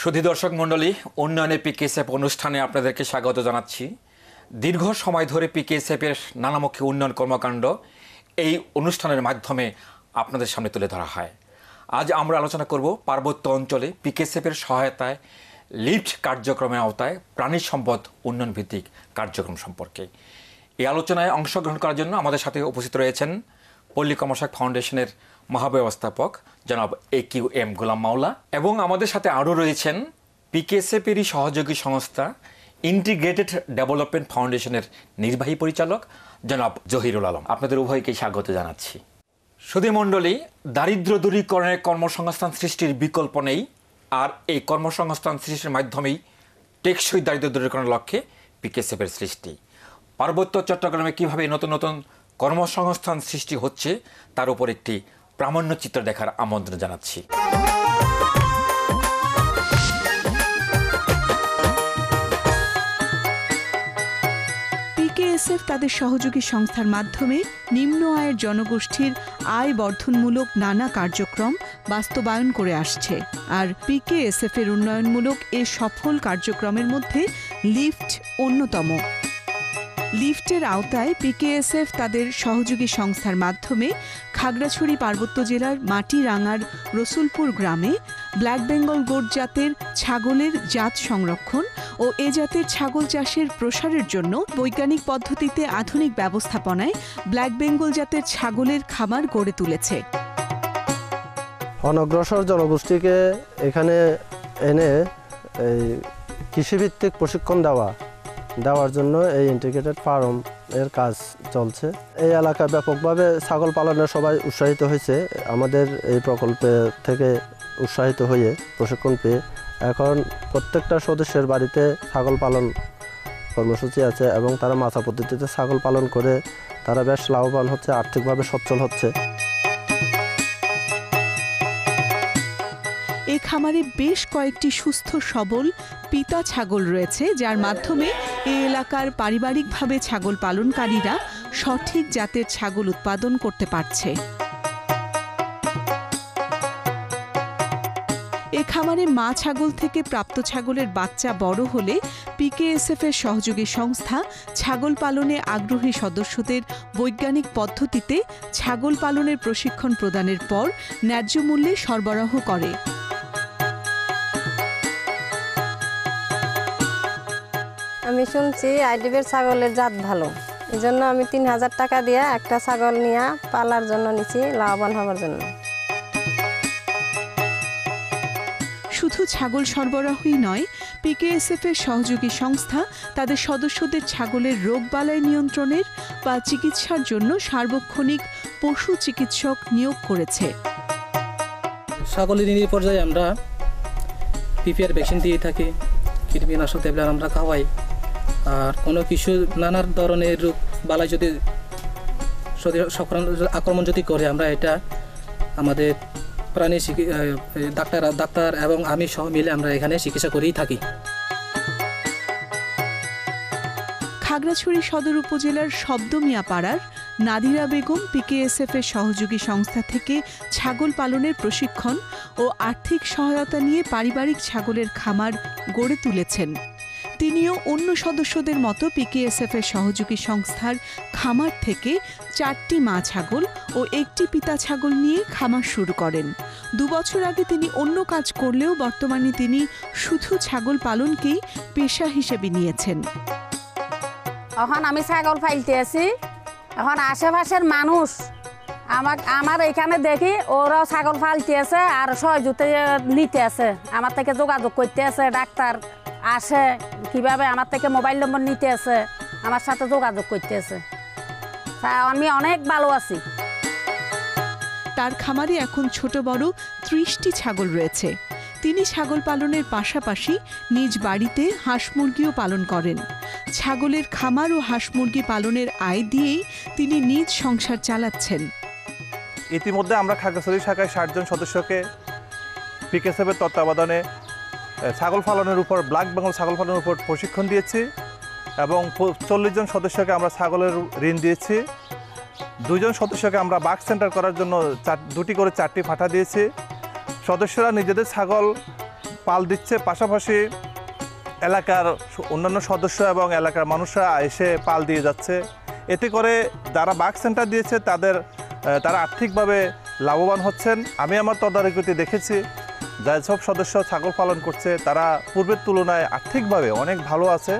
সুধী দর্শক মণ্ডলী, উন্নয়নে পিকেএসএফ অনুষ্ঠানে আপনাদেরকে স্বাগত জানাচ্ছি। দীর্ঘ সময় ধরে পিকেএসএফের নানামুখী উন্নয়ন কর্মকাণ্ড এই অনুষ্ঠানের মাধ্যমে আপনাদের সামনে তুলে ধরা হয়। আজ আমরা আলোচনা করব পার্বত্য অঞ্চলে পিকেএসএফের সহায়তায় লিফট কার্যক্রমের আওতায় প্রাণী সম্পদ উন্নয়ন ভিত্তিক কার্যক্রম সম্পর্কে। এই আলোচনায় অংশগ্রহণ করার জন্য আমাদের সাথে উপস্থিত রয়েছেন পল্লী কর্মশাক ফাউন্ডেশনের মহাব্যবস্থাপক জনাব AQM গোলাম মাওলা, এবং আমাদের সাথে আরও রয়েছেন পিকেএসএফেরই সহযোগী সংস্থা ইন্টিগ্রেটেড ডেভেলপমেন্ট ফাউন্ডেশনের নির্বাহী পরিচালক জনাব জহিরুল আলম। আপনাদের উভয়কে স্বাগত জানাচ্ছি। সুধী মণ্ডলী, দারিদ্র দূরীকরণের কর্মসংস্থান সৃষ্টির বিকল্প নেই, আর এই কর্মসংস্থান সৃষ্টির মাধ্যমেই টেকসই দারিদ্র দূরীকরণের লক্ষ্যে পিকেএসএফের সৃষ্টি। পার্বত্য চট্টগ্রামে কীভাবে নতুন নতুন কর্মসংস্থান সৃষ্টি হচ্ছে তার উপর একটি প্রামাণ্য চিত্র দেখার আমন্ত্রণ জানাচ্ছি। পিকেএসএফ তাদের সহযোগী সংস্থার মাধ্যমে নিম্ন আয়ের জনগোষ্ঠীর আয় বর্ধনমূলক নানা কার্যক্রম বাস্তবায়ন করে আসছে, আর পিকেএসএফ এর উন্নয়নমূলক এ সফল কার্যক্রমের মধ্যে লিফট অন্যতম। লিফটের আওতায় পিকেএসএফ তাদের সহযোগী সংস্থার মাধ্যমে খাগড়াছড়ি পার্বত্য জেলার মাটিরাঙ্গার রসুলপুর গ্রামে ব্ল্যাক বেঙ্গল গোট জাতের ছাগলের জাত সংরক্ষণ ও এ জাতের ছাগল চাষের প্রসারের জন্য বৈজ্ঞানিক পদ্ধতিতে আধুনিক ব্যবস্থাপনায় ব্ল্যাক বেঙ্গল জাতের ছাগলের খামার গড়ে তুলেছে। অনগ্রসর জনগোষ্ঠীকে এখানে এনে এই কৃষিভিত্তিক প্রশিক্ষণ দেওয়ার জন্য এই ইন্টিগ্রেটেড ফার্ম এর কাজ চলছে। এই এলাকায় ব্যাপকভাবে ছাগল পালনে সবাই উৎসাহিত হয়েছে। আমাদের এই প্রকল্পে থেকে উৎসাহিত হয়ে প্রশিক্ষণ পেয়ে এখন প্রত্যেকটা সদস্যের বাড়িতে ছাগল পালন কর্মসূচি আছে, এবং তারা মাছা পদ্ধতিতে ছাগল পালন করে তারা বেশ লাভবান হচ্ছে, আর্থিকভাবে সচ্ছল হচ্ছে। এই খামারে বেশ কয়েকটি সুস্থ সবল পিতা ছাগল রয়েছে, যার মাধ্যমে এই এলাকার পারিবারিকভাবে ছাগল পালনকারীরা সঠিক জাতের ছাগল উৎপাদন করতে পারছে। এ খামারে মা ছাগল থেকে প্রাপ্ত ছাগলের বাচ্চা বড় হলে পিকেএসএফ এর সহযোগী সংস্থা ছাগল পালনে আগ্রহী সদস্যদের বৈজ্ঞানিক পদ্ধতিতে ছাগল পালনের প্রশিক্ষণ প্রদানের পর ন্যায্য মূল্যে সরবরাহ করে। আমি শুনছি আইডিবের ছাগলের জাত ভালো, এই জন্য আমি 3000 টাকা দিয়ে একটা ছাগল নিয়ে পালার জন্য নিচ্ছি, লাভবান হওয়ার জন্য। শুধু ছাগল সরবরাহই নয়, পিকেএসএফ এর সহযোগী সংস্থা তাদের সদস্যদের ছাগলের রোগবালাই নিয়ন্ত্রণের বা চিকিৎসার জন্য সার্বক্ষণিক পশু চিকিৎসক নিয়োগ করেছে। ছাগলের নিয়ে পর্যায়ে আমরা পিপিআর ভ্যাকসিন দিয়ে থাকি, কীটনাশক ট্যাবলেট আমরা খাওয়াই, আর কোনো কিছু নানা ধরনের রোগ বালাই যদি আক্রমণ যদি করে আমরা এটা আমাদের প্রাণী ডাক্তার এবং আমি সহ মিলে আমরা এখানে চিকিৎসা করেই থাকি। খাগড়াছড়ি সদর উপজেলার শব্দমিয়া পাড়ার নাদিরা বেগম পিকেএসএফ এর সহযোগী সংস্থা থেকে ছাগল পালনের প্রশিক্ষণ ও আর্থিক সহায়তা নিয়ে পারিবারিক ছাগলের খামার গড়ে তুলেছেন। তিনিও অন্য সদস্যদের মতো পিকেএসএফ এর সহযোগী সংস্থার খামার থেকে 4টি মা ছাগল ও 1টি পিতা ছাগল নিয়ে খামার শুরু করেন। 2 বছর আগে তিনি অন্য কাজ করলেও বর্তমানে তিনি শুধু ছাগল পালনকেই পেশা হিসেবে নিয়েছেন। এখন আমি ছাগল পালতে আছি, এখন আশেপাশের মানুষ আমার এখানে দেখি ওরাও ছাগল পালতে আছে আর সহযোগিতা নিতে আছে, আমার থেকে যোগাযোগ করতে আছে, ডাক্তার আসে কিভাবে আমার থেকে মোবাইল নম্বর নিতে আছে, আমার সাথে যোগাযোগ করতে আছে। আমি অনেক ভালো আছি। তার খামারে এখন ছোট বড় 30টি ছাগল রয়েছে। তিনি ছাগল পালনের পাশাপাশি নিজ বাড়িতে হাঁস মুরগিও পালন করেন। ছাগলের খামার ও হাঁস মুরগি পালনের আয় দিয়েই তিনি নিজ সংসার চালাচ্ছেন। ইতিমধ্যে আমরা খাগড়াছড়ি শাখায় 60 জন সদস্যকে পিকেএসএফ এর তত্ত্বাবধানে ছাগল পালনের উপর ব্ল্যাক বেঙ্গল ছাগল পালনের উপর প্রশিক্ষণ দিয়েছি, এবং 40 জন সদস্যকে আমরা ছাগলের ঋণ দিয়েছি। 2 জন সদস্যকে আমরা বাঘ সেন্টার করার জন্য 2টি করে 4টি ফাটা দিয়েছি। সদস্যরা নিজেদের ছাগল পাল দিচ্ছে, পাশাপাশি এলাকার অন্যান্য সদস্য এবং এলাকার মানুষরা এসে পাল দিয়ে যাচ্ছে। এতে করে যারা বাঘ সেন্টার দিয়েছে তারা আর্থিকভাবে লাভবান হচ্ছেন। আমি আমার তদারকিতে দেখেছি যেসব সদস্য ছাগল পালন করছে তারা পূর্বের তুলনায় আর্থিকভাবে অনেক ভালো আছে।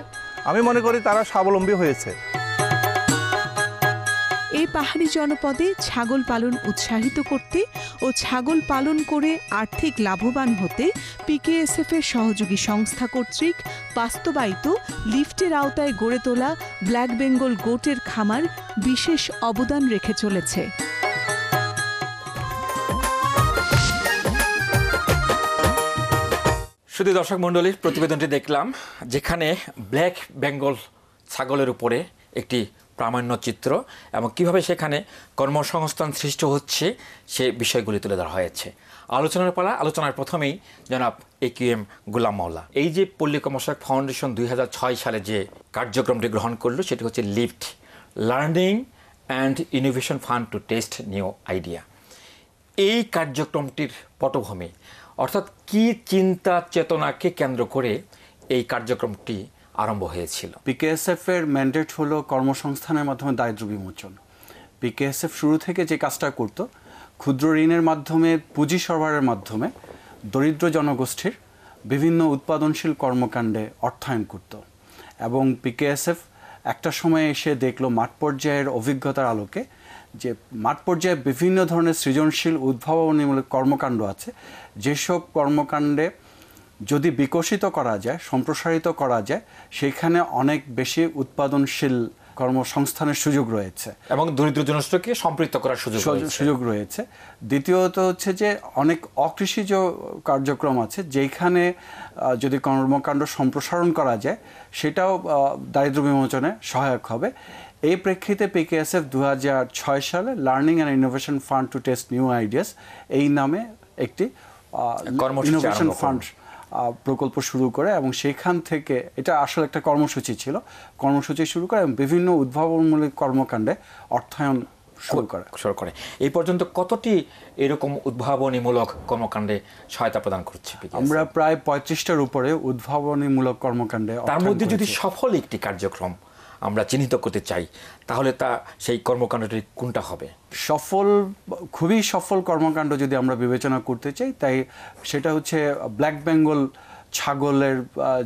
আমি মনে করি তারা স্বাবলম্বী হয়েছে। এই পাহাড়ি জনপদে ছাগল পালন উৎসাহিত করতে ও ছাগল পালন করে আর্থিক লাভবান হতে পিকেএসএফ এর সহযোগী সংস্থা কর্তৃক বাস্তবায়িত লিফটের আওতায় গড়ে তোলা ব্ল্যাক বেঙ্গল গোটের খামার বিশেষ অবদান রেখে চলেছে। শুধু দর্শক মণ্ডলীর প্রতিবেদনটি দেখলাম, যেখানে ব্ল্যাক বেঙ্গল ছাগলের উপরে একটি প্রামাণ্য চিত্র এবং কিভাবে সেখানে কর্মসংস্থান সৃষ্টি হচ্ছে সে বিষয়গুলি তুলে ধরা হয়েছে। আলোচনার প্রথমেই জনাব AQM গোলাম মাওলা, এই যে পল্লী কর্মসহায়ক ফাউন্ডেশন 2006 সালে যে কার্যক্রমটি গ্রহণ করলো সেটি হচ্ছে LIFT, learning and innovation fund to test new idea. এই কার্যক্রমটির পটভূমি অর্থাৎ কি চিন্তা চেতনাকে কেন্দ্র করে এই কার্যক্রমটি আরম্ভ হয়েছিল? পিকেএসএফ এর ম্যান্ডেট হলো কর্মসংস্থানের মাধ্যমে দারিদ্র বিমোচন। পিকেএসএফ শুরু থেকে যে কাজটা করত, ক্ষুদ্র ঋণের মাধ্যমে, পুঁজি সরবরাহের মাধ্যমে দরিদ্র জনগোষ্ঠীর বিভিন্ন উৎপাদনশীল কর্মকাণ্ডে অর্থায়ন করত। এবং পিকেএসএফ একটা সময় এসে দেখলো মাঠ পর্যায়ের অভিজ্ঞতার আলোকে যে মাঠ পর্যায়ে বিভিন্ন ধরনের সৃজনশীল উদ্ভাবনীমূলক কর্মকাণ্ড আছে, যেসব কর্মকাণ্ডে যদি বিকশিত করা যায়, সম্প্রসারিত করা যায়, সেখানে অনেক বেশি উৎপাদনশীল কর্মসংস্থানের সুযোগ রয়েছে এবং দরিদ্র জনগোষ্ঠীকে সম্পৃক্ত করার সুযোগ রয়েছে। দ্বিতীয়ত হচ্ছে যে অনেক অকৃষিজ কার্যক্রম আছে যেখানে যদি কর্মকাণ্ড সম্প্রসারণ করা যায় সেটাও দারিদ্র বিমোচনে সহায়ক হবে। এই প্রেক্ষিতে পিকেএসএফ 2006 সালে learning and innovation fund to test new ideas এই নামে একটি ইনোভেশন ফান্ড প্রকল্প শুরু করে এবং সেখান থেকে এটা আসলে একটা কর্মসূচি শুরু করে এবং বিভিন্ন উদ্ভাবনমূলক কর্মকাণ্ডে অর্থায়ন শুরু করে। এই পর্যন্ত কতটি এরকম উদ্ভাবনীমূলক কর্মকাণ্ডে সহায়তা প্রদান করছে? আমরা প্রায় 35টার উপরে উদ্ভাবনীমূলক কর্মকাণ্ডে। তার মধ্যে যদি সফল একটি কার্যক্রম আমরা চিহ্নিত করতে চাই তাহলে সেই কর্মকাণ্ডটি কোনটা হবে? খুবই সফল কর্মকাণ্ড যদি আমরা বিবেচনা করতে চাই তাই সেটা হচ্ছে ব্ল্যাক বেঙ্গল ছাগলের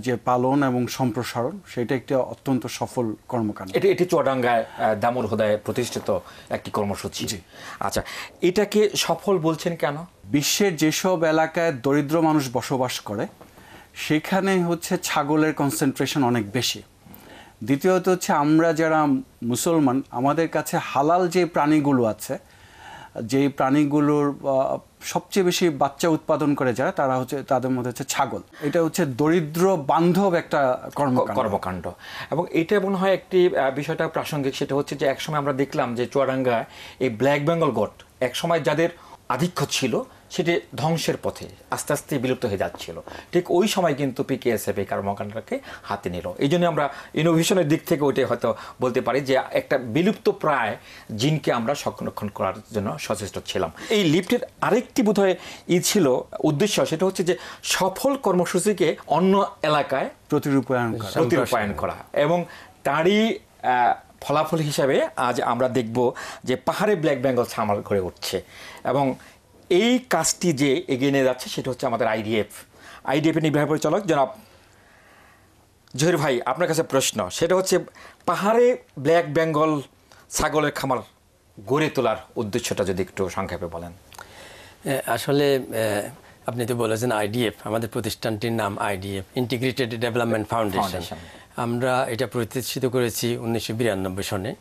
যে পালন এবং সম্প্রসারণ, সেটা একটি অত্যন্ত সফল কর্মকাণ্ড। এটি চুয়াডাঙ্গায় দামুর হোদায় প্রতিষ্ঠিত একটি কর্মসূচি। আচ্ছা, এটাকে সফল বলছেন কেন? বিশ্বের যেসব এলাকায় দরিদ্র মানুষ বসবাস করে সেখানে হচ্ছে ছাগলের কনসেন্ট্রেশন অনেক বেশি। দ্বিতীয়ত হচ্ছে আমরা যারা মুসলমান, আমাদের কাছে হালাল যে প্রাণীগুলো আছে, যেই প্রাণীগুলোর সবচেয়ে বেশি বাচ্চা উৎপাদন করে যারা, তারা হচ্ছে তাদের মধ্যে হচ্ছে ছাগল। এটা হচ্ছে দরিদ্র বান্ধব একটা কর্মকাণ্ড এবং এটা মনে হয় একটি বিষয়টা প্রাসঙ্গিক। সেটা হচ্ছে যে একসময় আমরা দেখলাম যে চুয়াডাঙ্গা এই ব্ল্যাক বেঙ্গল গোট একসময় যাদের আধিক্য ছিল সেটি ধ্বংসের পথে আস্তে আস্তে বিলুপ্ত হয়ে যাচ্ছিল। ঠিক ওই সময় কিন্তু পিকেএসএফ এই কর্মকাণ্ডটাকে হাতে নিল। এই জন্য আমরা ইনোভেশনের দিক থেকে ওইটাই হয়তো বলতে পারি যে একটা বিলুপ্ত প্রায় জিনকে আমরা সংরক্ষণ করার জন্য সচেষ্ট ছিলাম। এই লিফটের আরেকটি বোধহয় ছিল উদ্দেশ্য, সেটা হচ্ছে যে সফল কর্মসূচিকে অন্য এলাকায় প্রতিরূপায়ণ করা এবং তারই ফলাফল হিসাবে আজ আমরা দেখব যে পাহাড়ে ব্ল্যাক বেঙ্গল ছামার গড়ে উঠছে এবং এই কাজটি যে এগিয়ে নিয়ে যাচ্ছে সেটা হচ্ছে আমাদের আইডিএফের নির্বাহী পরিচালক জনাব জহির ভাই। আপনার কাছে প্রশ্ন, সেটা হচ্ছে পাহাড়ে ব্ল্যাক বেঙ্গল ছাগলের খামার গড়ে তোলার উদ্দেশ্যটা যদি একটু সংক্ষেপে বলেন। আসলে আপনি তো বলেছেন আইডিএফ, আমাদের প্রতিষ্ঠানটির নাম আইডিএফ, ইন্টিগ্রেটেড ডেভেলপমেন্ট ফাউন্ডেশন। আমরা এটা প্রতিষ্ঠিত করেছি 1992 সনে।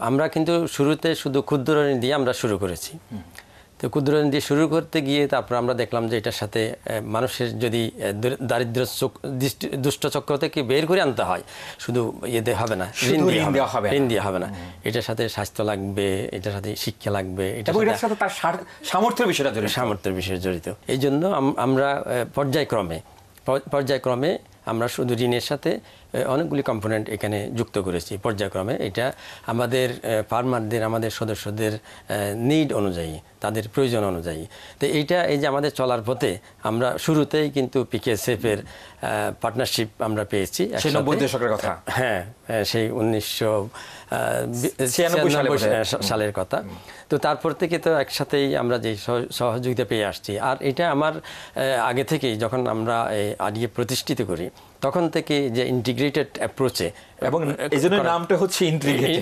আমরা কিন্তু শুরুতে শুধু ক্ষুদ্র ঋণ দিয়ে আমরা শুরু করেছি। তো ক্ষুদ্র ঋণ দিয়ে শুরু করতে গিয়ে তারপর আমরা দেখলাম যে এটার সাথে মানুষের যদি দারিদ্র দুষ্টচক্র থেকে বের করে আনতে হয়, শুধু ইয়েতে হবে না, ঋণ দিয়ে হবে না। এটার সাথে স্বাস্থ্য লাগবে, এটার সাথে শিক্ষা লাগবে, এটার সাথে তার সামর্থ্যের বিষয় জড়িত। এই জন্য আমরা পর্যায়ক্রমে আমরা শুধু ঋণের সাথে অনেকগুলি কম্পোনেন্ট এখানে যুক্ত করেছি পর্যায়ক্রমে। এটা আমাদের ফার্মারদের, আমাদের সদস্যদের নিড অনুযায়ী, তাদের প্রয়োজন অনুযায়ী। তো এইটা এই যে আমাদের চলার পথে আমরা শুরুতেই কিন্তু পিকেএসএফ এর পার্টনারশিপ আমরা পেয়েছি। 90 দশকের কথা। হ্যাঁ, সেই 1996 সালের কথা। তো তারপর থেকে তো একসাথেই আমরা যে সহযোগিতা পেয়ে আসছি। আর এটা আমার আগে থেকেই যখন আমরা আইডিএফ প্রতিষ্ঠিত করি তখন থেকে যে ইন্টিগ্রেটেড অ্যাপ্রোচে, এবং এই জন্য নামটা হচ্ছে ইন্টিগ্রেটেড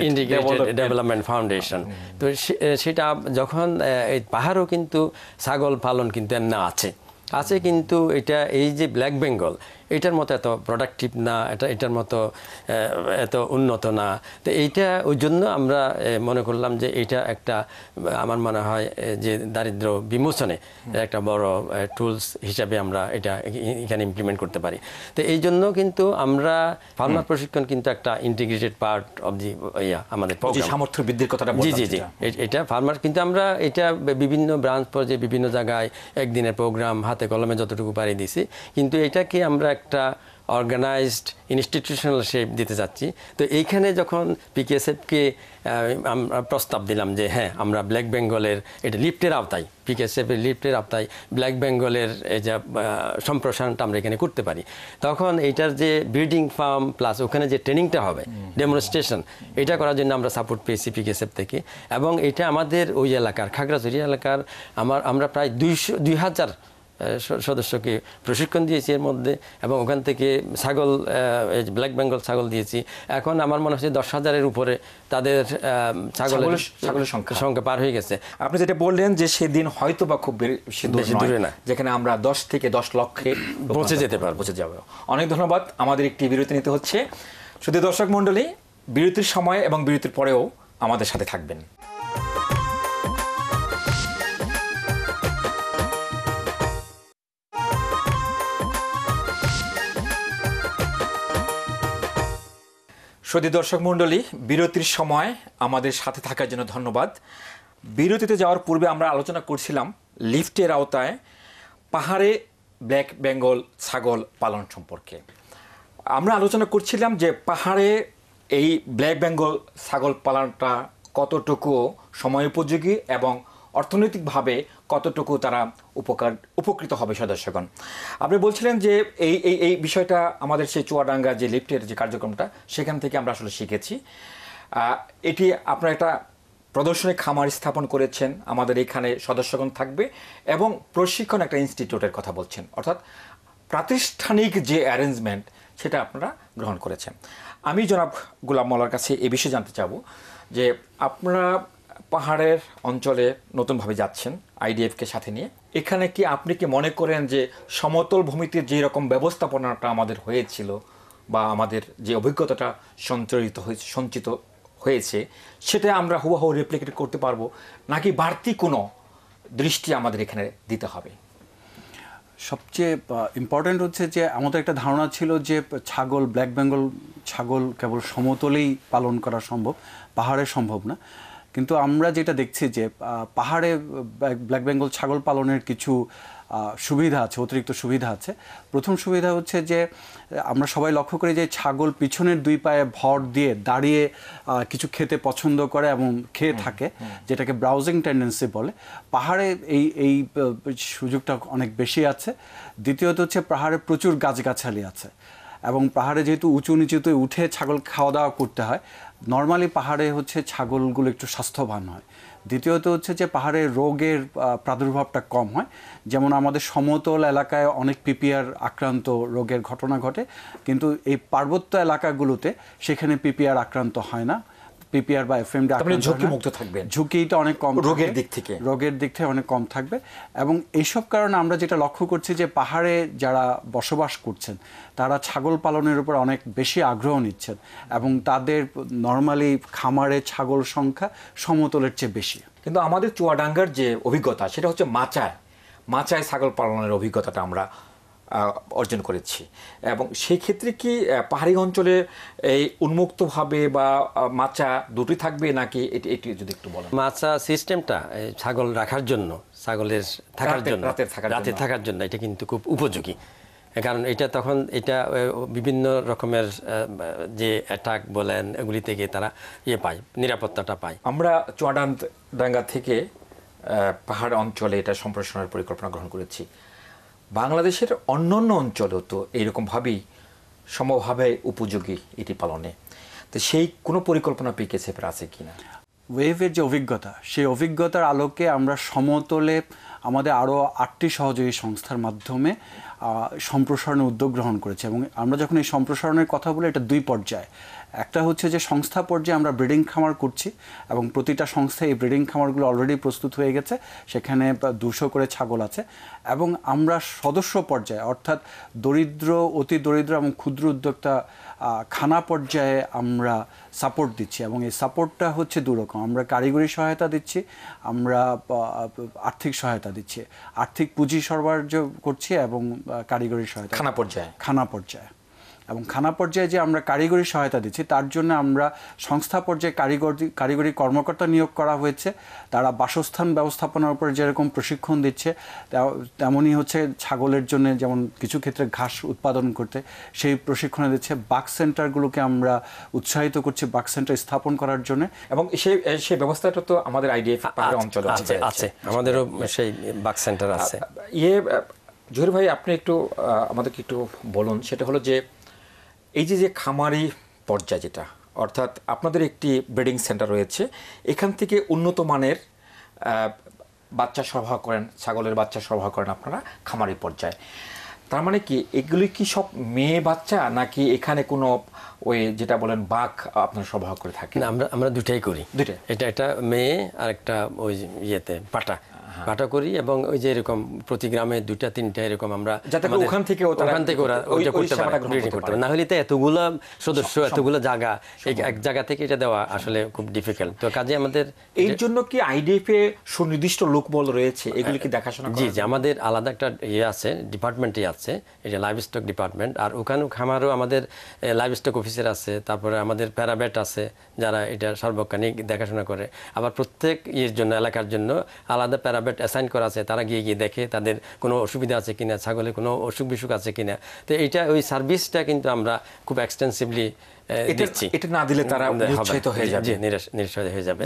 ডেভেলপমেন্ট ফাউন্ডেশন। তো সেটা যখন এই পাহাড়ও কিন্তু ছাগল পালন কিন্তু না আছে কিন্তু এটা এই যে ব্ল্যাক বেঙ্গল এটার মতো এত প্রোডাক্টিভ না, এটার মতো এত উন্নত না। তো এইটা ওই জন্য আমরা মনে করলাম যে এটা একটা, আমার মনে হয় যে দারিদ্র্য বিমোচনে একটা বড় টুলস হিসাবে আমরা এটা এখানে ইমপ্লিমেন্ট করতে পারি। তো এই জন্য কিন্তু আমরা ফার্মার প্রশিক্ষণ কিন্তু একটা ইন্টিগ্রেটেড পার্ট অফ দি আমাদের সামর্থ্য বৃদ্ধির কথাটা জি এটা ফার্মার কিন্তু আমরা এটা বিভিন্ন ব্রাঞ্চ পর্যায়ে বিভিন্ন জায়গায় একদিনের প্রোগ্রাম হাতে কলমে যতটুকু পারি দিছি, কিন্তু এটাকে আমরা একটা অর্গানাইজড ইনস্টিটিউশনাল শেপ দিতে চাচ্ছি। তো এইখানে যখন পিকেএসএফকে আমরা প্রস্তাব দিলাম যে হ্যাঁ আমরা ব্ল্যাক বেঙ্গলের এটা লিফটের আওতায়, পিকেএসএফের লিফটের আওতায় ব্ল্যাক বেঙ্গলের এই যে সম্প্রসারণটা আমরা এখানে করতে পারি, তখন এইটার যে ব্রিডিং ফার্ম প্লাস ওখানে যে ট্রেনিংটা হবে, ডেমনস্ট্রেশন, এটা করার জন্য আমরা সাপোর্ট পেয়েছি পিকেএসএফ থেকে। এবং এটা আমাদের ওই এলাকার খাগড়াছড়ি এলাকার আমরা প্রায় 2000 সদস্যকে প্রশিক্ষণ দিয়েছি এর মধ্যে, এবং ওখান থেকে ছাগল, ব্ল্যাক বেঙ্গল ছাগল দিয়েছি। এখন আমার মনে হচ্ছে 10,000-এর উপরে তাদের ছাগলের সংখ্যা পার হয়ে গেছে। আপনি যেটা বললেন যে সেদিন হয়তো বা খুব বেশি দূরে না, যেখানে আমরা 10 থেকে 10 লক্ষে পৌঁছে যেতে পারবো, পৌঁছে যাবে। অনেক ধন্যবাদ। আমাদের একটি বিরতি নিতে হচ্ছে। শুধু দর্শক মণ্ডলী, বিরতির সময় এবং বিরতির পরেও আমাদের সাথে থাকবেন। সুধী দর্শক মণ্ডলী, বিরতির সময় আমাদের সাথে থাকার জন্য ধন্যবাদ। বিরতিতে যাওয়ার পূর্বে আমরা আলোচনা করছিলাম লিফটের আওতায় পাহাড়ে ব্ল্যাক বেঙ্গল ছাগল পালন সম্পর্কে। আমরা আলোচনা করছিলাম যে পাহাড়ে এই ব্ল্যাক বেঙ্গল ছাগল পালনটা কতটুকু সময় উপযোগী এবং অর্থনৈতিকভাবে কতটুকু তারা উপকৃত হবে সদস্যগণ। আপনি বলছিলেন যে এই বিষয়টা আমাদের সেই চুয়াডাঙ্গা যে লিফটের যে কার্যক্রমটা, সেখান থেকে আমরা আসলে শিখেছি। এটি আপনারা একটা প্রদর্শনী খামার স্থাপন করেছেন, আমাদের এখানে সদস্যগণ থাকবে, এবং প্রশিক্ষণ একটা ইনস্টিটিউটের কথা বলছেন, অর্থাৎ প্রাতিষ্ঠানিক যে অ্যারেঞ্জমেন্ট সেটা আপনারা গ্রহণ করেছেন। আমি জনাব গোলাম মোল্লার কাছে এ বিষয়ে জানতে চাব যে আপনারা পাহাড়ের অঞ্চলে নতুনভাবে যাচ্ছেন আইডিএফকে সাথে নিয়ে, এখানে কি আপনি কি মনে করেন যে সমতল ভূমিতে যে রকম ব্যবস্থাপনাটা আমাদের হয়েছিল বা আমাদের যে অভিজ্ঞতাটা সঞ্চিত হয়েছে সেটা আমরা হুবহু রেপ্লিকেট করতে পারবো, নাকি বাড়তি কোনো দৃষ্টি আমাদের এখানে দিতে হবে? সবচেয়ে ইম্পর্ট্যান্ট হচ্ছে যে আমাদের একটা ধারণা ছিল যে ছাগল, ব্ল্যাক বেঙ্গল ছাগল কেবল সমতলেই পালন করা সম্ভব, পাহাড়ে সম্ভব না। কিন্তু আমরা যেটা দেখছি যে পাহাড়ে ব্ল্যাক বেঙ্গল ছাগল পালনের কিছু সুবিধা আছে, অতিরিক্ত সুবিধা আছে। প্রথম সুবিধা হচ্ছে যে আমরা সবাই লক্ষ্য করি যে ছাগল পিছনের 2 পায়ে ভর দিয়ে দাঁড়িয়ে কিছু খেতে পছন্দ করে এবং খেয়ে থাকে, যেটাকে ব্রাউজিং টেন্ডেন্সি বলে। পাহাড়ে এই সুযোগটা অনেক বেশি আছে। দ্বিতীয়ত হচ্ছে পাহাড়ে প্রচুর গাছগাছালি আছে, এবং পাহাড়ে যেহেতু উঁচু নিচুতে উঠে ছাগল খাওয়া দাওয়া করতে হয়, নর্মালি পাহাড়ে হচ্ছে ছাগলগুলো একটু স্বাস্থ্যবান হয়। দ্বিতীয়ত হচ্ছে যে পাহাড়ে রোগের প্রাদুর্ভাবটা কম হয়। যেমন আমাদের সমতল এলাকায় অনেক পিপিআর আক্রান্ত রোগের ঘটনা ঘটে, কিন্তু এই পার্বত্য এলাকাগুলোতে সেখানে পিপিআর আক্রান্ত হয় না। পিপিআর বা এফএমডি ঝুঁকিমুক্ত থাকবে, ঝুঁকিটা অনেক কম, রোগের দিক থেকে অনেক কম থাকবে। এবং এইসব কারণে আমরা যেটা লক্ষ্য করছি যে পাহাড়ে যারা বসবাস করছেন তারা ছাগল পালনের উপর অনেক বেশি আগ্রহ নিচ্ছেন, এবং তাদের নর্মালি খামারে ছাগল সংখ্যা সমতলের চেয়ে বেশি। কিন্তু আমাদের চুয়াডাঙ্গার যে অভিজ্ঞতা সেটা হচ্ছে মাচায় ছাগল পালনের অভিজ্ঞতাটা আমরা অর্জন করেছি, এবং সেই ক্ষেত্রে কি পাহাড়ি অঞ্চলে এই উন্মুক্তভাবে বা মাচা দুটি থাকবে, নাকি এটি যদি একটু বলেন? মাচা সিস্টেমটা ছাগল রাখার জন্য, ছাগলের থাকার জন্য, রাতে থাকার জন্য এটা কিন্তু খুব উপযোগী। কারণ এটা তখন এটা বিভিন্ন রকমের যে অ্যাটাক বলেন এগুলি থেকে তারা পায়, নিরাপত্তাটা পায়। আমরা চুয়াডাঙ্গা থেকে পাহাড় অঞ্চলে এটা সম্প্রসারণের পরিকল্পনা গ্রহণ করেছি। বাংলাদেশের অন্যান্য অঞ্চলেও তো এইরকমভাবেই সমভাবে উপযোগী এটি পালনে, তো সেই কোনো পরিকল্পনা পিকেএসএফ এর আছে কিনা? ওয়েভের যে অভিজ্ঞতা, সেই অভিজ্ঞতার আলোকে আমরা সমতলে আমাদের আরও 8টি সহযোগী সংস্থার মাধ্যমে সম্প্রসারণের উদ্যোগ গ্রহণ করেছি। এবং আমরা যখন এই সম্প্রসারণের কথা বলি, এটা 2 পর্যায়ে। একটা হচ্ছে যে সংস্থা পর্যায়ে আমরা ব্রিডিং খামার করছি এবং প্রতিটা সংস্থায় এই ব্রিডিং খামারগুলো অলরেডি প্রস্তুত হয়ে গেছে, সেখানে 200 করে ছাগল আছে। এবং আমরা সদস্য পর্যায়ে, অর্থাৎ দরিদ্র, অতি দরিদ্র এবং ক্ষুদ্র উদ্যোক্তা খানা পর্যায়ে আমরা সাপোর্ট দিচ্ছি। এবং এই সাপোর্টটা হচ্ছে 2 রকম। আমরা কারিগরি সহায়তা দিচ্ছি, আমরা আর্থিক সহায়তা দিচ্ছি, আর্থিক পুঁজি সরবরাহ করছি এবং কারিগরি সহায়তা খানা পর্যায়ে। এবং খানা পর্যায়ে যে আমরা কারিগরি সহায়তা দিচ্ছি, তার জন্য আমরা সংস্থা পর্যায়ে কারিগরি কর্মকর্তা নিয়োগ করা হয়েছে। তারা বাসস্থান ব্যবস্থাপনার উপর যেরকম প্রশিক্ষণ দিচ্ছে, তেমনই হচ্ছে ছাগলের জন্য যেমন কিছু ক্ষেত্রে ঘাস উৎপাদন করতে সেই প্রশিক্ষণে দিচ্ছে। বাক সেন্টারগুলোকে আমরা উৎসাহিত করছি বাক সেন্টার স্থাপন করার জন্য। এবং সেই ব্যবস্থাটা তো আমাদের আইডিএফ অঞ্চলে আছে, আমাদেরও সেই বাক সেন্টার আছে। জহির ভাই, আপনি একটু আমাদেরকে একটু বলুন, সেটা হলো যে এই যে খামারি পর্যায়ে যেটা, অর্থাৎ আপনাদের একটি ব্রিডিং সেন্টার রয়েছে, এখান থেকে উন্নত মানের বাচ্চা সরবরাহ করেন, ছাগলের বাচ্চা সরবরাহ করেন আপনারা খামারি পর্যায়ে। তার মানে কি এগুলি কি সব মেয়ে বাচ্চা, নাকি এখানে কোনো ওই যেটা বলেন বাঘ আপনারা সরবরাহ করে থাকেন? আমরা দুটাই করি, এটা মেয়ে আর একটা ওই পাটা করি। এবং ওই যে এরকম প্রতি গ্রামে 2-3টা এরকম আমরা ওখান থেকে ওরা করতে পারে। না হলে তো এতগুলো সদস্য, এতগুলো জায়গা, এক জায়গা থেকে এটা দেওয়া আসলে খুব ডিফিকাল্ট। তো কাজে আমাদের এর জন্য কি আইডিএফ এ সুনির্দিষ্ট লোকবল রয়েছে, এগুলি কি দেখাশোনা করে? জি, আমাদের আলাদা একটা আছে, ডিপার্টমেন্টই আছে, এটা লাইভ স্টক ডিপার্টমেন্ট। আর ওখানেও খামারও আমাদের লাইভ স্টক অফিসার আছে, তারপরে আমাদের প্যারাবেট আছে যারা এটা সার্বক্ষণিক দেখাশোনা করে। আবার প্রত্যেক জন্য, এলাকার জন্য আলাদা প্যারাবেট অ্যাসাইন করা আছে, তারা গিয়ে দেখে তাদের কোনো অসুবিধা আছে কিনা, ছাগলে কোনো অসুখ বিসুখ আছে কিনা। তো এইটা ওই সার্ভিসটা কিন্তু আমরা খুব এক্সটেন্সিভলি দিচ্ছি। এটা না দিলে তারা নিরুৎসাহিত হয়ে যাবে, নিরুৎসাহিত হয়ে যাবে।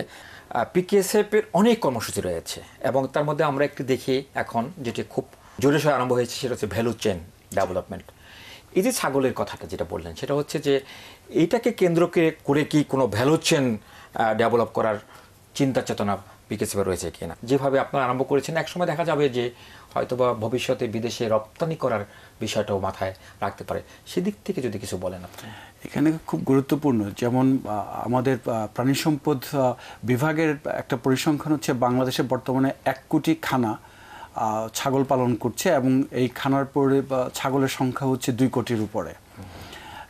পিকেএসএফ এর অনেক কর্মসূচি রয়েছে এবং তার মধ্যে আমরা একটু দেখি এখন যেটি খুব জোরে সোরে আরম্ভ হয়েছে, সেটা হচ্ছে ভ্যালু চেইন ডেভেলপমেন্ট। এই যে ছাগলের কথাটা যেটা বললেন, সেটা হচ্ছে যে এইটাকে কেন্দ্র করে কি কোনো ভ্যালু চেইন ডেভেলপ করার চিন্তা চেতনা পিকেএসএফ রয়েছে কিনা? যেভাবে আপনারা আরম্ভ করেছেন, একসময় দেখা যাবে যে হয়তোবা ভবিষ্যতে বিদেশে রপ্তানি করার বিষয়টাও মাথায় রাখতে পারে, সেদিক থেকে যদি কিছু বলেন আপনি। এখানে খুব গুরুত্বপূর্ণ, যেমন আমাদের প্রাণী সম্পদ বিভাগের একটা পরিসংখ্যান হচ্ছে বাংলাদেশে বর্তমানে 1 কোটি খানা ছাগল পালন করছে এবং এই খানার পরে ছাগলের সংখ্যা হচ্ছে 2 কোটির উপরে।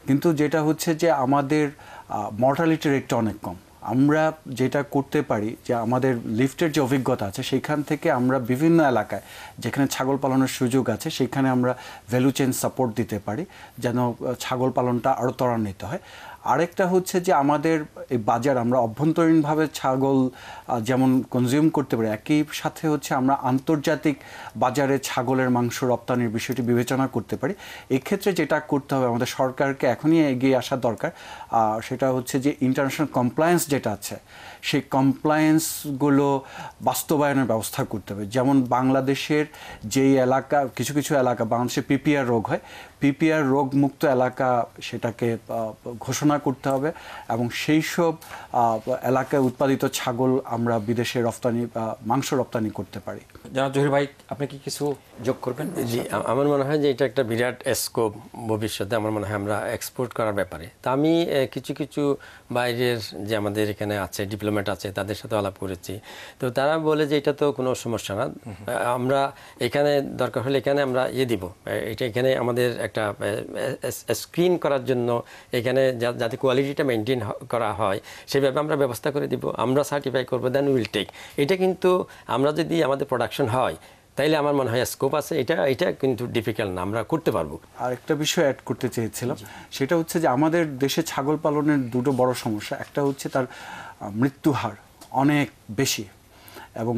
কিন্তু যেটা হচ্ছে যে আমাদের মর্টালিটি রেটটা অনেক কম। আমরা যেটা করতে পারি যে আমাদের লিফটের যে অভিজ্ঞতা আছে, সেইখান থেকে আমরা বিভিন্ন এলাকায় যেখানে ছাগল পালনের সুযোগ আছে, সেখানে আমরা ভ্যালু চেইন সাপোর্ট দিতে পারি যেন ছাগল পালনটা আরও ত্বরান্বিত হয়। আরেকটা হচ্ছে যে আমাদের এই বাজার, আমরা অভ্যন্তরীণভাবে ছাগল যেমন কনজিউম করতে পারি, একই সাথে হচ্ছে আমরা আন্তর্জাতিক বাজারে ছাগলের মাংস রপ্তানির বিষয়টি বিবেচনা করতে পারি। এক্ষেত্রে যেটা করতে হবে, আমাদের সরকারকে এখনই এগিয়ে আসা দরকার, সেটা হচ্ছে যে ইন্টারন্যাশনাল কমপ্লায়েন্স যেটা আছে, সেই কমপ্লায়েন্সগুলো বাস্তবায়নের ব্যবস্থা করতে হবে। যেমন বাংলাদেশের যেই এলাকা, কিছু কিছু এলাকা বাংলাদেশে পিপিআর রোগ হয়, পিপিআর রোগ মুক্ত এলাকা সেটাকে ঘোষণা করতে হবে এবং সেই সব এলাকায় উৎপাদিত ছাগল আমরা বিদেশে রপ্তানি, মাংস রপ্তানি করতে পারি। জনাব জহির ভাই, আপনি কি কিছু যোগ করবেন? জি, আমার মনে হয় যে এটা একটা বিরাট স্কোপ ভবিষ্যতে, আমার মনে হয় আমরা এক্সপোর্ট করার ব্যাপারে। তা আমি কিছু কিছু বাইরের যে আমাদের এখানে আছে ডিপ্লোমেট আছে, তাদের সাথে আলাপ করেছি। তো তারা বলে যে এটা তো কোনো সমস্যা না, আমরা এখানে দরকার হলে এখানে আমরা দিব, এটা এখানে আমাদের একটা স্ক্রিন করার জন্য এখানে যাতে কোয়ালিটিটা মেনটেন করা হয় সেভাবে আমরা ব্যবস্থা করে দিব, আমরা সার্টিফাই করবো, দেন উইল টেক। এটা কিন্তু আমরা যদি আমাদের প্রোডাকশন হয় তাইলে আমার মনে হয় স্কোপ আছে, এটা কিন্তু ডিফিকাল্ট না, আমরা করতে পারবো। আর একটা বিষয় অ্যাড করতে চেয়েছিলাম, সেটা হচ্ছে যে আমাদের দেশে ছাগল পালনের 2টো বড় সমস্যা। একটা হচ্ছে তার মৃত্যু হার অনেক বেশি এবং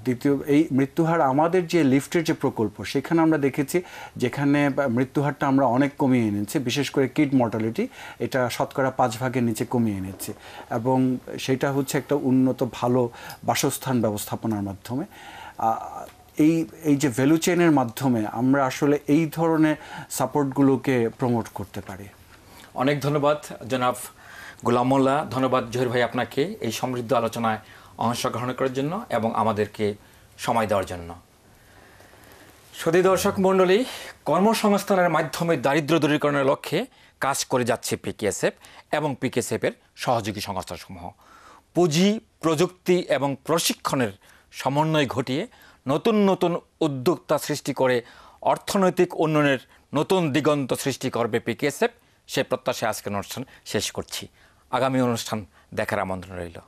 দ্বিতীয় এই মৃত্যুহার আমাদের যে লিফটের যে প্রকল্প সেখানে আমরা দেখেছি যেখানে মৃত্যুহারটা আমরা অনেক কমিয়ে এনেছি, বিশেষ করে কিড মর্টালিটি এটা শতকরা 5 ভাগের নিচে কমিয়ে এনেছি, এবং সেটা হচ্ছে একটা উন্নত ভালো বাসস্থান ব্যবস্থাপনার মাধ্যমে। এই যে ভ্যালু চেইনের মাধ্যমে আমরা আসলে এই ধরনের সাপোর্টগুলোকে প্রমোট করতে পারি। অনেক ধন্যবাদ জনাব গোলাম মোল্লা, ধন্যবাদ জহির ভাই আপনাকে এই সমৃদ্ধ আলোচনায় অংশগ্রহণ করার জন্য এবং আমাদেরকে সময় দেওয়ার জন্য। সুধী দর্শক মণ্ডলী, কর্মসংস্থানের মাধ্যমে দারিদ্র্য দূরীকরণের লক্ষ্যে কাজ করে যাচ্ছে পিকেএসএফ এবং পিকেএসএফের সহযোগী সংস্থাসমূহ। পুঁজি, প্রযুক্তি এবং প্রশিক্ষণের সমন্বয় ঘটিয়ে নতুন নতুন উদ্যোক্তা সৃষ্টি করে অর্থনৈতিক উন্নয়নের নতুন দিগন্ত সৃষ্টি করবে পিকেএসএফ। সে প্রত্যাশায় আজকের অনুষ্ঠান শেষ করছি। আগামী অনুষ্ঠান দেখার আমন্ত্রণ রইল।